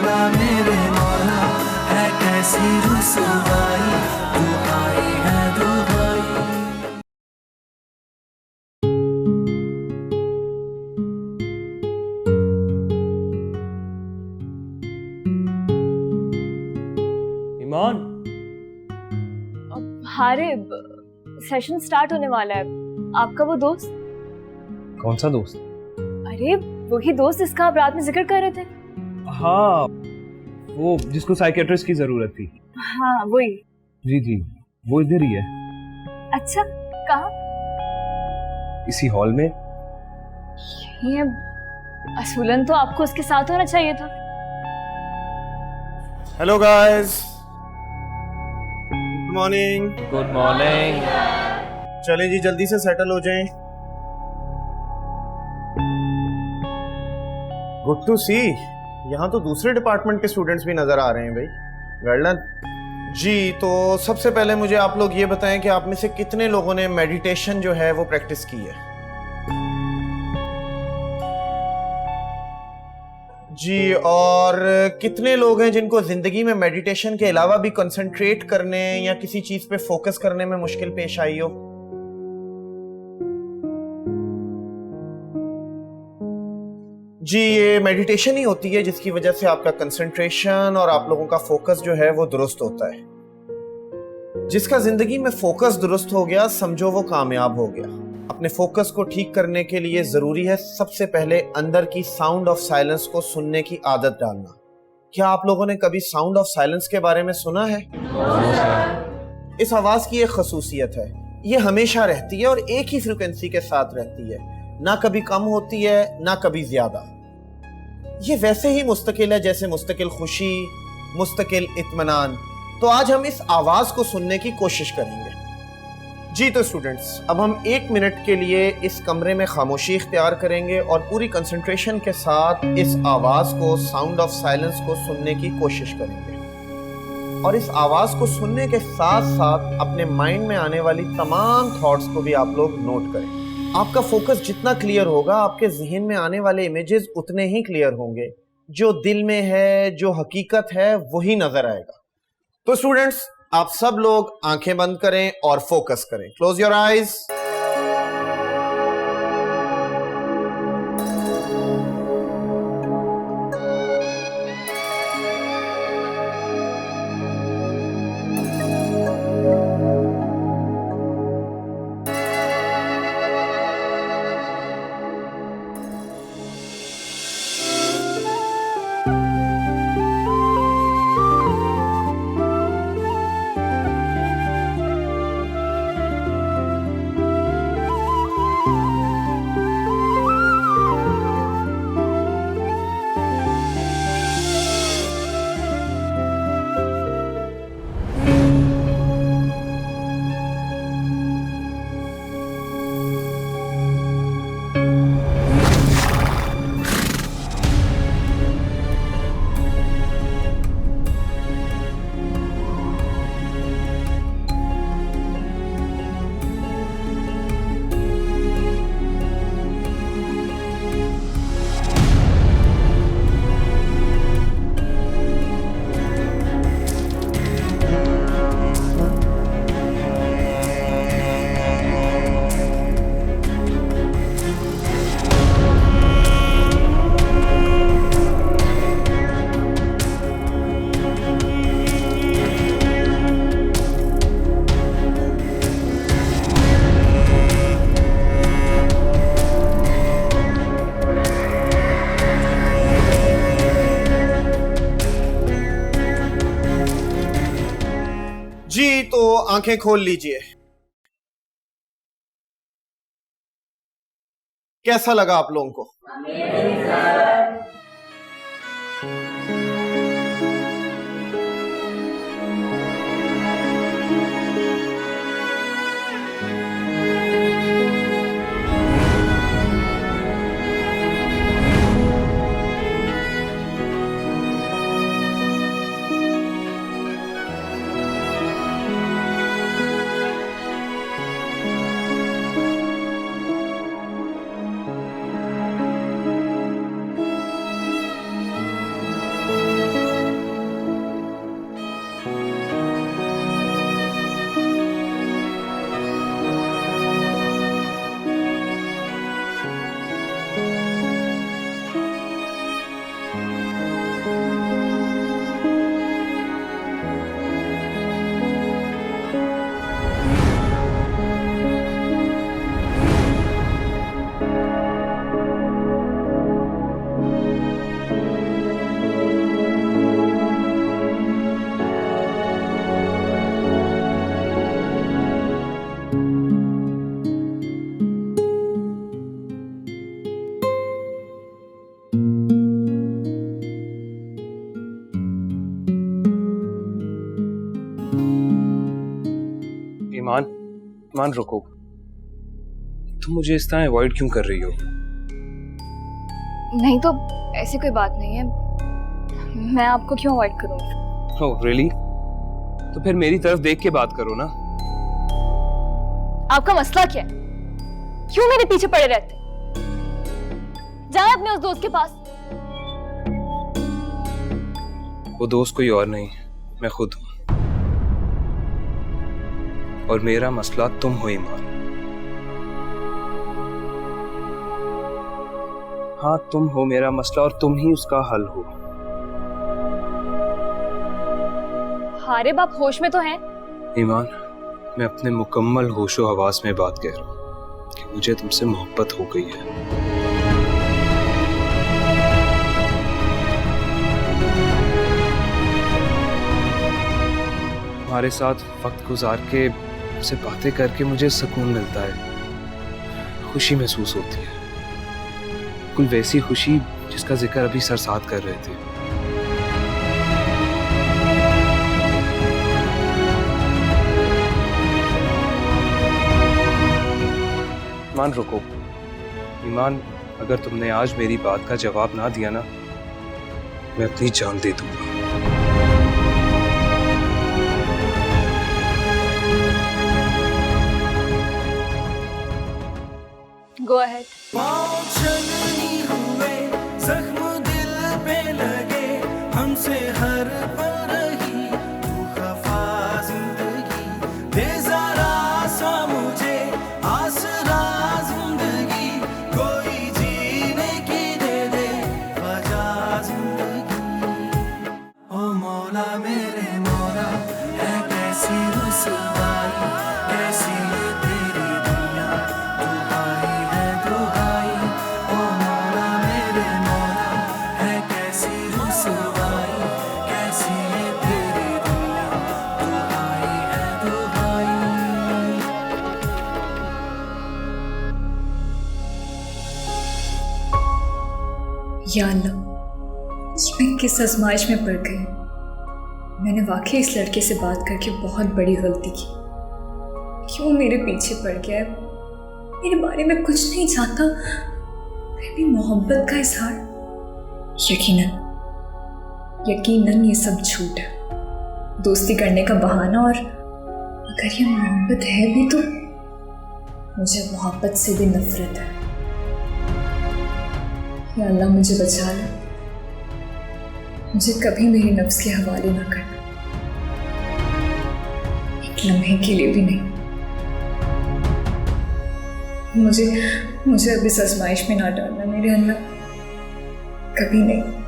मौला मेरे मौला, है कैसी रुसवाई, तू आई है दुहाई। ईमान, हारिब, सेशन स्टार्ट होने वाला है। आपका वो दोस्त? कौन सा दोस्त? अरे वही दोस्त जिसका आप रात में जिक्र कर रहे थे। हाँ, वो जिसको साइकियाट्रिस्ट की जरूरत थी। हाँ वही। जी जी, वो इधर ही है। अच्छा, कहाँ? इसी हॉल में। ये असूलन तो आपको उसके साथ होना चाहिए था। Hello guys, good morning. Good morning. चलें जी, जल्दी से सेटल हो जाएं। गुड टू सी, यहाँ तो दूसरे डिपार्टमेंट के स्टूडेंट्स भी नजर आ रहे हैं भाई। वेल डन जी। तो सबसे पहले मुझे आप लोग ये बताएं कि आप में से कितने लोगों ने मेडिटेशन जो है वो प्रैक्टिस की है जी, और कितने लोग हैं जिनको जिंदगी में मेडिटेशन के अलावा भी कंसंट्रेट करने या किसी चीज पे फोकस करने में मुश्किल पेश आई हो? जी, ये मेडिटेशन ही होती है जिसकी वजह से आपका कंसंट्रेशन और आप लोगों का फोकस जो है वो दुरुस्त होता है। जिसका जिंदगी में फोकस दुरुस्त हो गया, समझो वो कामयाब हो गया। अपने फोकस को ठीक करने के लिए जरूरी है सबसे पहले अंदर की साउंड ऑफ साइलेंस को सुनने की आदत डालना। क्या आप लोगों ने कभी साउंड ऑफ साइलेंस के बारे में सुना है? इस आवाज की एक खसूसियत है, ये हमेशा रहती है और एक ही फ्रिक्वेंसी के साथ रहती है, ना कभी कम होती है ना कभी ज्यादा। ये वैसे ही मुस्तकिल है जैसे मुस्तकिल खुशी, मुस्तकिल इत्मीनान। तो आज हम इस आवाज को सुनने की कोशिश करेंगे जी। तो स्टूडेंट्स, अब हम 1 मिनट के लिए इस कमरे में खामोशी इख्तियार करेंगे और पूरी कंसंट्रेशन के साथ इस आवाज को, साउंड ऑफ साइलेंस को सुनने की कोशिश करेंगे। और इस आवाज को सुनने के साथ साथ अपने माइंड में आने वाली तमाम थॉट्स को भी आप लोग नोट करें। आपका फोकस जितना क्लियर होगा, आपके जहन में आने वाले इमेजेस उतने ही क्लियर होंगे। जो दिल में है, जो हकीकत है, वही नजर आएगा। तो स्टूडेंट्स, आप सब लोग आंखें बंद करें और फोकस करें। Close your eyes. जी, तो आंखें खोल लीजिए। कैसा लगा आप लोगों को? मान रुको, तुम मुझे इस तरह अवॉइड क्यों कर रही हो? नहीं तो ऐसी कोई बात नहीं है, मैं आपको क्यों अवॉइड करूंगी? Oh really? तो फिर मेरी तरफ देख के बात करो ना। आपका मसला क्या है? क्यों मेरे पीछे पड़े रहते? जाए अपने उस दोस्त के पास। वो दोस्त कोई और नहीं, मैं खुद हूं। और मेरा मसला तुम हो ईमान। हाँ, तुम हो मेरा मसला और तुम ही उसका हल हो। हारे बाप होश में तो हैं? ईमान, मैं अपने मुकम्मल होशो हवास में बात कह रहा हूँ कि मुझे तुमसे मोहब्बत हो गई है। तुम्हारे साथ वक्त गुजार के, से बातें करके मुझे सुकून मिलता है, खुशी महसूस होती है, बिल्कुल वैसी खुशी जिसका जिक्र अभी सरसाद कर रहे थे। ईमान रुको, ईमान, अगर तुमने आज मेरी बात का जवाब ना दिया ना, मैं अपनी जान दे दूंगा। Go ahead. छलनी हुए जख्म दिल पे लगे, हमसे हर पल रही तू खफा जिंदगी, दे जरा सा मुझे आसरा जिंदगी, कोई जीने की दे दे वजह जिंदगी। ओ मौला मेरे मौला, है कैसी रुसवाई, कैसी ये तेरी दुनिया, दुहाई है दुहाई। ओ मौला मेरे मौला, है कैसी रुसवाई, कैसी ये तेरी दुनिया, दुहाई है दुहाई। या अल्लाह, ये मैं किस आजमाइश में पड़ गई? मैंने वाकई इस लड़के से बात करके बहुत बड़ी गलती की। क्यों मेरे पीछे पड़ गया है? मेरे बारे में कुछ नहीं जानता, फिर भी मोहब्बत का इजहार। यकीनन यकीनन ये सब झूठ है, दोस्ती करने का बहाना। और अगर ये मोहब्बत है भी तो मुझे मोहब्बत से भी नफरत है। या अल्लाह, मुझे बचा ले, मुझे कभी मेरे नफ्स के हवाले ना करना, एक लम्हे के लिए भी नहीं। मुझे अब इस आजमाइश में ना डालना मेरे अल्लाह, कभी नहीं।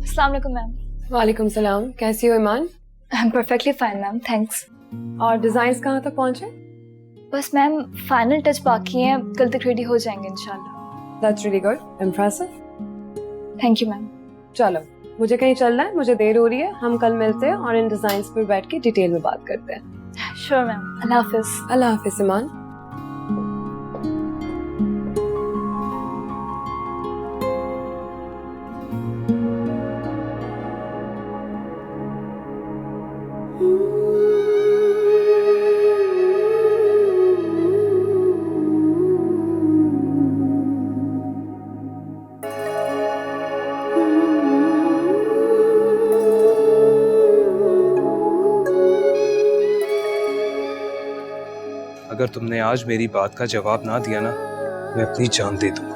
अस्सलाम वालेकुम मैम। वालेकुम सलाम, कैसी हो Iman? I am perfectly fine ma'am, thanks. और डिजाइन्स कहाँ तक पहुँचे? बस मैम फाइनल टच बाकी हैं, कल तक रेडी हो जाएंगे इंशाल्लाह। That's really good, impressive. Thank you ma'am. चलो, मुझे कहीं चलना है, मुझे देर हो रही है, हम कल मिलते हैं और इन डिजाइन्स पर बैठ के डिटेल में बात करते हैं। श्योर मैम, अल्लाह हाफिज। अल्लाह हाफिज ईमान। अगर तुमने आज मेरी बात का जवाब ना दिया ना, मैं अपनी जान दे दूंगा।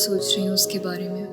सोच रही हूँ उसके बारे में।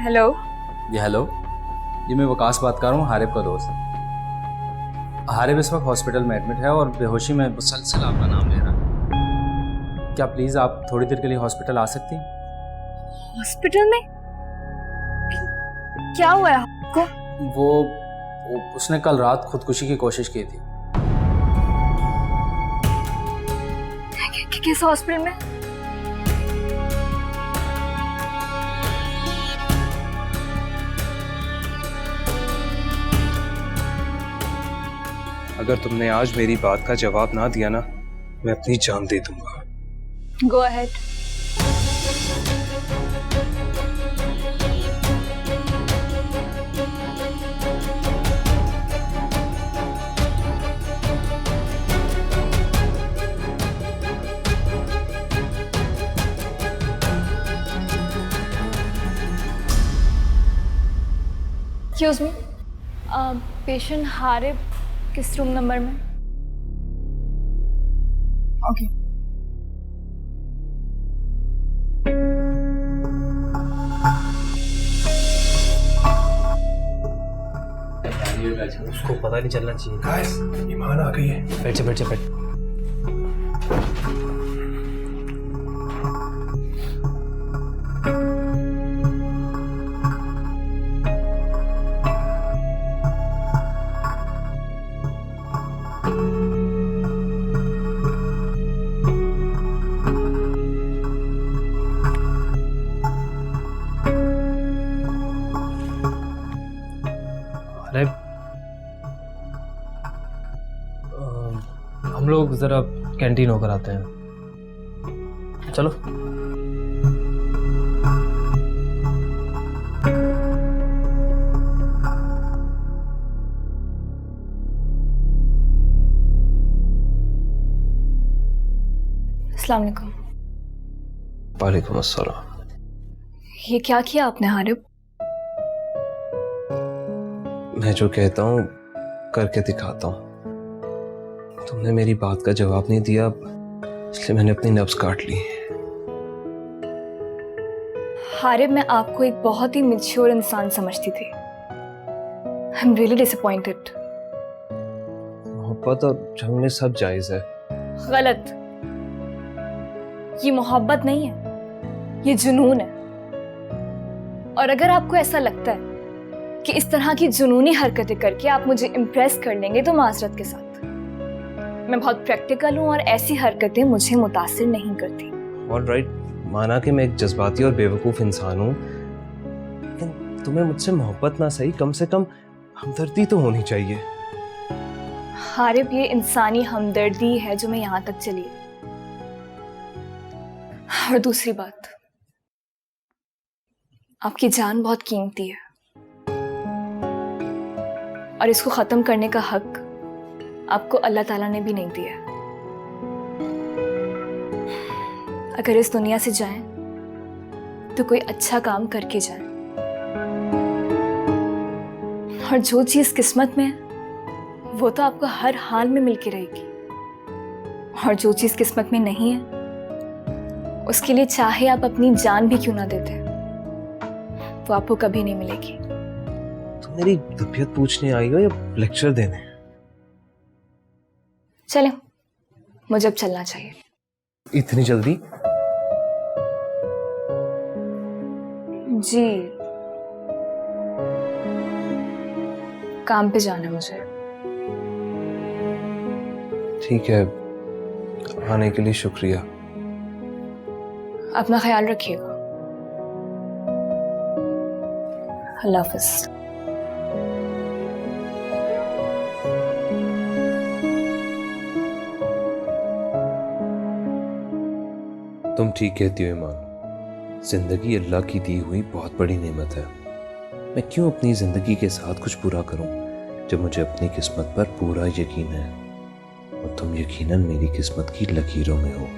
हेलो। जी हेलो, जी मैं वकास बात कर रहा हूँ, हारिब का दोस्त। हारिब इस वक्त हॉस्पिटल में एडमिट है और बेहोशी में मुसलसल आपका नाम ले रहा है। क्या प्लीज़ आप थोड़ी देर के लिए हॉस्पिटल आ सकती हैं? हॉस्पिटल में क्या हुआ है आपको? वो उसने कल रात खुदकुशी की कोशिश की थी। किस हॉस्पिटल में? अगर तुमने आज मेरी बात का जवाब ना दिया ना, मैं अपनी जान दे दूंगा। Go ahead. Excuse me, patient Harib किस रूम नंबर में? ओके। उसको पता नहीं चलना चाहिए। गाइस, ईमान आ गई है। बैठ बैठ बैठ। अरे हम लोग जरा कैंटीन होकर आते हैं, चलो। अस्सलाम वालेकुम। वालेकुम अस्सलाम। ये क्या किया आपने हारिब? मैं जो कहता हूँ करके दिखाता हूँ। तुमने मेरी बात का जवाब नहीं दिया, इसलिए मैंने अपनी नब्ज काट ली। हारिब, मैं आपको एक बहुत ही मैच्योर इंसान समझती थी। I am really disappointed. मोहब्बत और जंग में सब जायज है। गलत। ये मोहब्बत नहीं है, ये जुनून है। और अगर आपको ऐसा लगता है कि इस तरह की जुनूनी हरकतें करके आप मुझे इम्प्रेस कर लेंगे, तो माजरत के साथ, मैं बहुत प्रैक्टिकल हूँ और ऐसी हरकतें मुझे मुतासिर नहीं करती। ऑलराइट, माना कि मैं एक जज्बाती और बेवकूफ़ इंसान हूँ, लेकिन तुम्हें मुझसे मोहब्बत ना सही, कम से कम हमदर्दी तो होनी चाहिए। हारिब, ये इंसानी हमदर्दी है जो मैं यहाँ तक चली। और दूसरी बात, आपकी जान बहुत कीमती है और इसको खत्म करने का हक आपको अल्लाह ताला ने भी नहीं दिया। अगर इस दुनिया से जाएं तो कोई अच्छा काम करके जाएं, और जो चीज किस्मत में है वो तो आपको हर हाल में मिलके रहेगी, और जो चीज किस्मत में नहीं है उसके लिए चाहे आप अपनी जान भी क्यों ना देते, वो आपको कभी नहीं मिलेगी। तुम मेरी तबीयत पूछने आई हो या लेक्चर देने? चलें, मुझे अब चलना चाहिए। इतनी जल्दी? जी, काम पे जाना है मुझे। ठीक है, आने के लिए शुक्रिया। अपना ख्याल रखिएगा। अल्लाह हाफिज। तुम ठीक कहती हो ईमान, जिंदगी अल्लाह की दी हुई बहुत बड़ी नेमत है। मैं क्यों अपनी जिंदगी के साथ कुछ बुरा करूं जब मुझे अपनी किस्मत पर पूरा यकीन है, और तुम यकीनन मेरी किस्मत की लकीरों में हो।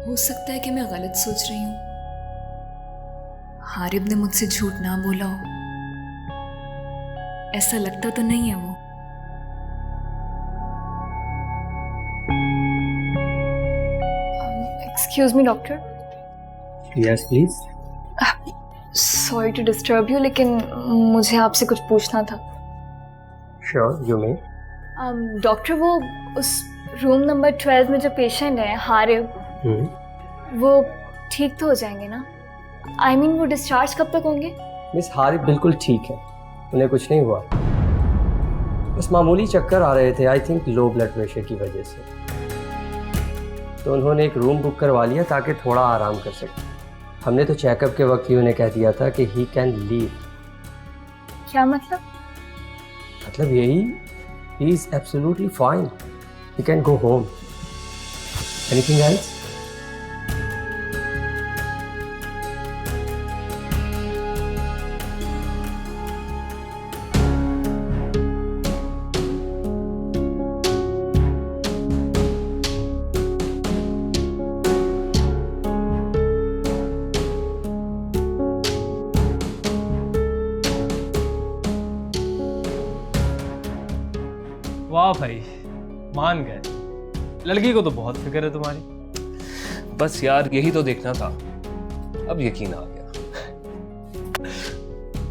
हो सकता है कि मैं गलत सोच रही हूँ। हारिब ने मुझसे झूठ ना बोला हो, ऐसा लगता तो नहीं है वो। Excuse me doctor, yes please. Sorry to disturb you, लेकिन मुझे आपसे कुछ पूछना था। Sure, you may. डॉक्टर, वो उस रूम नंबर 12 में जो पेशेंट है हारिब, वो ठीक तो हो जाएंगे ना? I mean, वो डिस्चार्ज कब तक होंगे? मिस हारिब बिल्कुल ठीक है, उन्हें कुछ नहीं हुआ, बस मामूली चक्कर आ रहे थे, I think low blood pressure की वजह से। तो उन्होंने एक रूम बुक करवा लिया ताकि थोड़ा आराम कर सके। हमने तो चेकअप के वक्त ही उन्हें कह दिया था कि ही कैन लीव। क्या मतलब? मतलब यही, he is absolutely fine, he can go home. Anything else? वाह भाई, मान गए। लड़की को तो बहुत फिक्र है तुम्हारी। बस यार, यही तो देखना था, अब यकीन आ गया।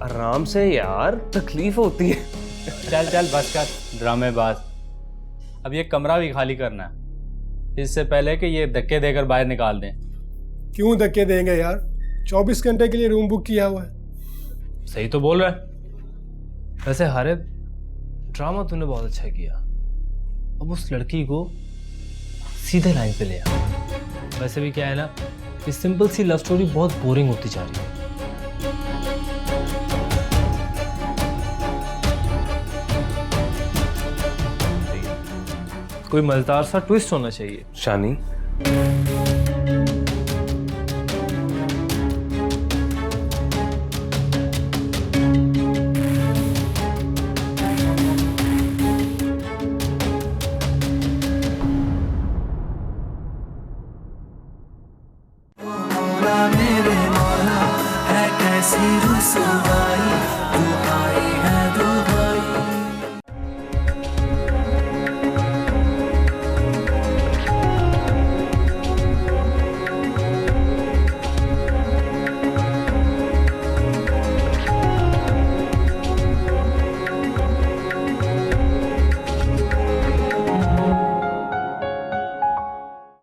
आराम से यार, तकलीफ होती है। चल चल बस कर ड्रामेबाज। अब ये कमरा भी खाली करना है, इससे पहले कि ये धक्के देकर बाहर निकाल दें। क्यों धक्के देंगे यार, 24 घंटे के लिए रूम बुक किया हुआ है। सही तो बोल रहा है। वैसे हारिब, ड्रामा तूने बहुत अच्छा किया। अब उस लड़की को सीधे लाइन पे ले आ। वैसे भी क्या है ना, ये सिंपल सी लव स्टोरी बहुत बोरिंग होती जा रही है। कोई मजेदार सा ट्विस्ट होना चाहिए। शानी, मेरे मौला है कैसी रुसवा